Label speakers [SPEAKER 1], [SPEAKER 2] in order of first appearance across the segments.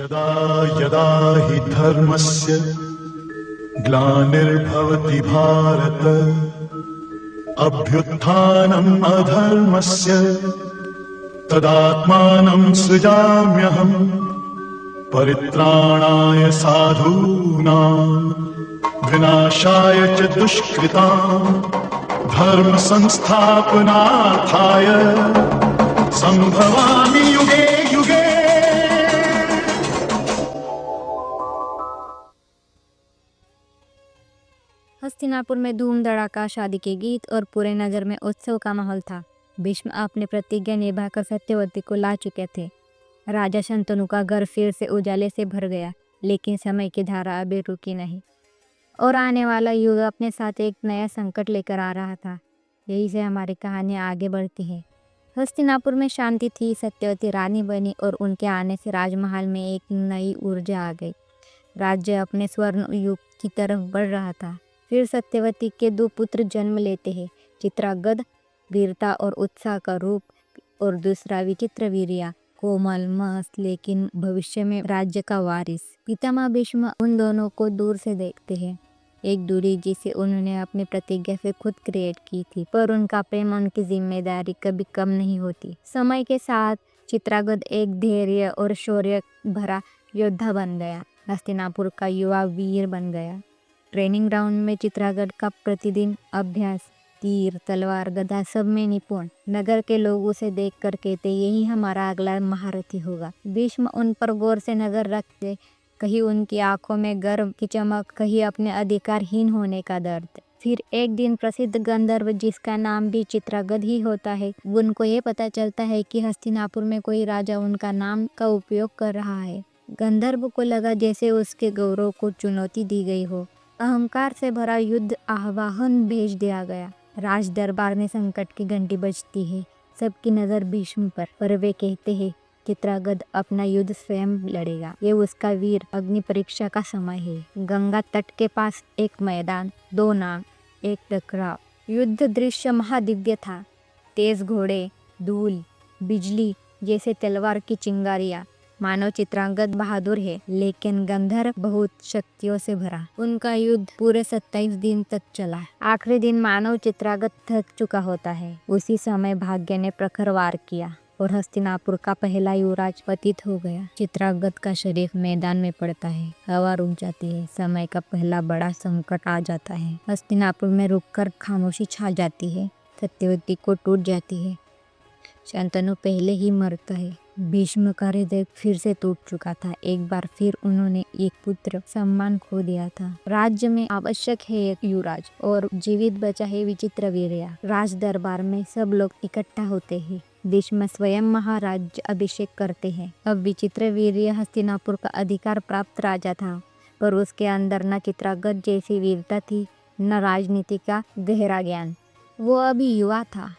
[SPEAKER 1] यदा यदा हि धर्मस्य ग्लानिर्भवति भारत अभ्युत्थानम् अधर्मस्य तदात्मानं सृजाम्यहम् परित्राणाय साधूनां विनाशाय च दुष्कृतां धर्म संस्थापनार्थाय संभवामि युगे युगे।
[SPEAKER 2] हस्तिनापुर में धूम धड़ाका, शादी के गीत और पूरे नगर में उत्सव का माहौल था। भीष्म अपनी प्रतिज्ञा निभाकर सत्यवती को ला चुके थे। राजा शंतनु का घर फिर से उजाले से भर गया, लेकिन समय की धारा अभी रुकी नहीं और आने वाला युग अपने साथ एक नया संकट लेकर आ रहा था। यही से हमारी कहानी आगे बढ़ती है। हस्तिनापुर में शांति थी। सत्यवती रानी बनी और उनके आने से राजमहल में एक नई ऊर्जा आ गई। राज्य अपने स्वर्ण युग की तरफ बढ़ रहा था। फिर सत्यवती के 2 पुत्र जन्म लेते हैं, चित्रांगद वीरता और उत्साह का रूप और दूसरा विचित्र वीर्या, कोमल मस्त लेकिन भविष्य में राज्य का वारिस। पितामह भीष्म उन दोनों को दूर से देखते हैं, एक दूरी जिसे उन्होंने अपनी प्रतिज्ञा से खुद क्रिएट की थी, पर उनका प्रेम, उनकी जिम्मेदारी कभी कम नहीं होती। समय के साथ चित्रांगद एक धैर्य और शौर्य भरा योद्धा बन गया, हस्तिनापुर का युवा वीर बन गया। ट्रेनिंग ग्राउंड में चित्रांगद का प्रतिदिन अभ्यास, तीर तलवार गदा सब में निपुण। नगर के लोग उसे देख कर कहते, यही हमारा अगला महारथी होगा। भीष्म उन पर गौर से नजर रखते, कहीं उनकी आंखों में गर्व की चमक, कहीं अपने अधिकारहीन होने का दर्द। फिर एक दिन प्रसिद्ध गंधर्व, जिसका नाम भी चित्रांगद ही होता है, उनको ये पता चलता है कि हस्तिनापुर में कोई राजा उनका नाम का उपयोग कर रहा है। गंधर्व को लगा जैसे उसके गौरव को चुनौती दी गई हो। अहंकार से भरा युद्ध आह्वान भेज दिया गया। राज दरबार में संकट की घंटी बजती है। सबकी नजर भीष्म पर वे कहते हैं, चित्रांगद अपना युद्ध स्वयं लड़ेगा। ये उसका वीर अग्नि परीक्षा का समय है। गंगा तट के पास एक मैदान, 2 नाग, एक टकराव। युद्ध दृश्य महादिव्य था। तेज घोड़े, धूल, बिजली जैसे तलवार की चिंगारियां, मानो चित्रांगद बहादुर है, लेकिन गंधर्व बहुत शक्तियों से भरा। उनका युद्ध पूरे 27 दिन तक चला। आखिरी दिन मानव चित्रांगद थक चुका होता है। उसी समय भाग्य ने प्रखर वार किया और हस्तिनापुर का पहला युवराज पतित हो गया। चित्रांगद का शरीर मैदान में पड़ता है। हवा रुक जाती है। समय का पहला बड़ा संकट आ जाता है। हस्तिनापुर में रुककर खामोशी छा जाती है। सत्यवती को टूट जाती है। शंतनु पहले ही मरता है। भीष्म का हृदय फिर से टूट चुका था। एक बार फिर उन्होंने एक पुत्र सम्मान खो दिया था। राज्य में आवश्यक है एक युवराज और जीवित बचा है विचित्र वीर्या। राज दरबार में सब लोग इकट्ठा होते हैं। भीष्म स्वयं महाराज अभिषेक करते हैं। अब विचित्र वीर्य हस्तिनापुर का अधिकार प्राप्त राजा था, पर उसके अंदर न चित्रांगद जैसी वीरता थी, न राजनीति का गहरा ज्ञान। वो अभी युवा था,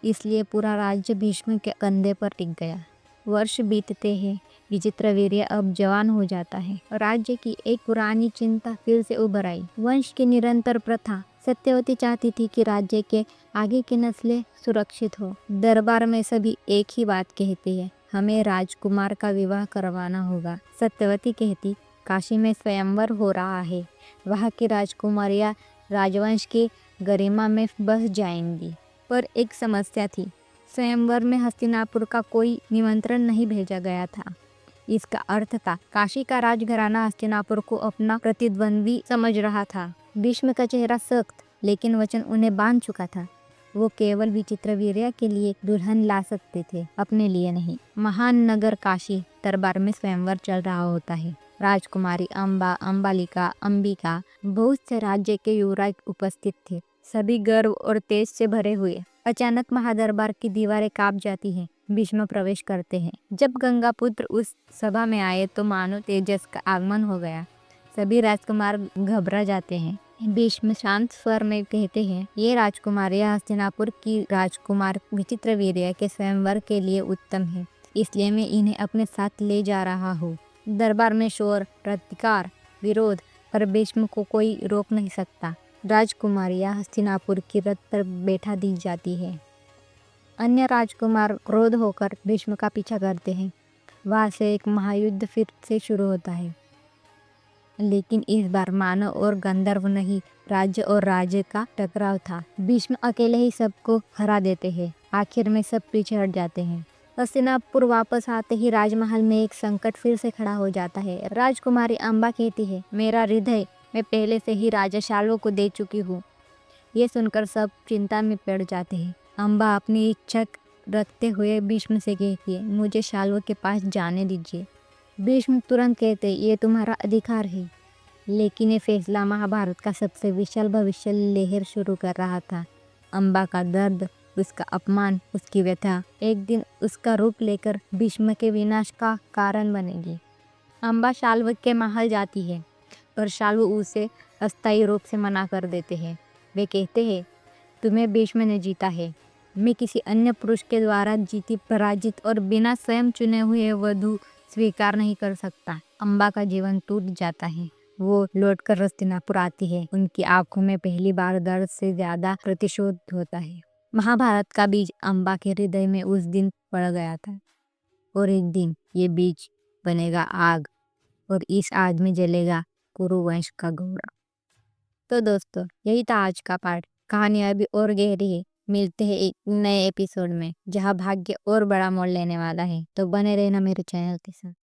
[SPEAKER 2] इसलिए पूरा राज्य भीष्म के कंधे पर टिक गया। वर्ष बीतते हैं। विचित्र वीर्य अब जवान हो जाता है। राज्य की एक पुरानी चिंता फिर से उभर आई, वंश की निरंतर प्रथा। सत्यवती चाहती थी कि राज्य के आगे की नस्लें सुरक्षित हो। दरबार में सभी एक ही बात कहते हैं, हमें राजकुमार का विवाह करवाना होगा। सत्यवती कहती, काशी में स्वयंवर हो रहा है, वहाँ की राजकुमारियाँ राजवंश की गरिमा में बस जाएंगी। पर एक समस्या थी, स्वयंवर में हस्तिनापुर का कोई निमंत्रण नहीं भेजा गया था। इसका अर्थ था काशी का राजघराना हस्तिनापुर को अपना प्रतिद्वंदी समझ रहा था। भीष्म का चेहरा सख्त, लेकिन वचन उन्हें बांध चुका था। वो केवल विचित्र वीर्या के लिए दुल्हन ला सकते थे, अपने लिए नहीं। महान नगर काशी दरबार में स्वयंवर चल रहा होता है। राजकुमारी अंबा, अंबालिका, अंबिका, बहुत से राज्य के युवराज उपस्थित थे, सभी गर्व और तेज से भरे हुए। अचानक महादरबार की दीवारें कांप जाती हैं। भीष्म प्रवेश करते हैं। जब गंगा पुत्र उस सभा में आए तो मानो तेजस का आगमन हो गया। सभी राजकुमार घबरा जाते हैं। भीष्म शांत स्वर में कहते हैं, ये राजकुमारियां हस्तिनापुर की राजकुमार विचित्र वीर्या के स्वयंवर के लिए उत्तम है, इसलिए मैं इन्हें अपने साथ ले जा रहा हूँ। दरबार में शोर, प्रतिकार, विरोध, पर भीष्म को कोई रोक नहीं सकता। राजकुमारियां हस्तिनापुर की रथ पर बैठा दी जाती है। अन्य राजकुमार क्रोध होकर भीष्म का पीछा करते हैं। वहाँ से एक महायुद्ध फिर से शुरू होता है, लेकिन इस बार मानव और गंधर्व नहीं, राज्य और राज्य का टकराव था। भीष्म अकेले ही सबको हरा देते हैं। आखिर में सब पीछे हट जाते हैं। हस्तिनापुर वापस आते ही राजमहल में एक संकट फिर से खड़ा हो जाता है। राजकुमारी अम्बा कहती है, मेरा हृदय मैं पहले से ही राजा शाल्व को दे चुकी हूँ। ये सुनकर सब चिंता में पड़ जाते हैं। अम्बा अपनी इच्छा रखते हुए भीष्म से कहती है, मुझे शाल्व के पास जाने दीजिए। भीष्म तुरंत कहते, ये तुम्हारा अधिकार है। लेकिन ये फैसला महाभारत का सबसे विशाल भविष्य लहर शुरू कर रहा था। अम्बा का दर्द, उसका अपमान, उसकी व्यथा एक दिन उसका रूप लेकर भीष्म के विनाश का कारण बनेगी। अम्बा शाल्व के महल जाती है और शाल्व उसे अस्थायी रूप से मना कर देते हैं। वे कहते हैं, तुम्हें भीष्म ने जीता है। मैं किसी अन्य पुरुष के द्वारा जीती, पराजित और बिना स्वयं चुने हुए वधु स्वीकार नहीं कर सकता। अम्बा का जीवन टूट जाता है। वो लौटकर हस्तिनापुर आती है। उनकी आंखों में पहली बार दर्द से ज्यादा प्रतिशोध होता है। महाभारत का बीज अम्बा के हृदय में उस दिन पड़ गया था, और एक दिन ये बीज बनेगा आग, और इस आग में जलेगा कुरुवंश का गौरव। तो दोस्तों, यही था आज का पाठ। कहानी अभी और गहरी है। मिलते हैं एक नए एपिसोड में, जहाँ भाग्य और बड़ा मोड़ लेने वाला है। तो बने रहना मेरे चैनल के साथ।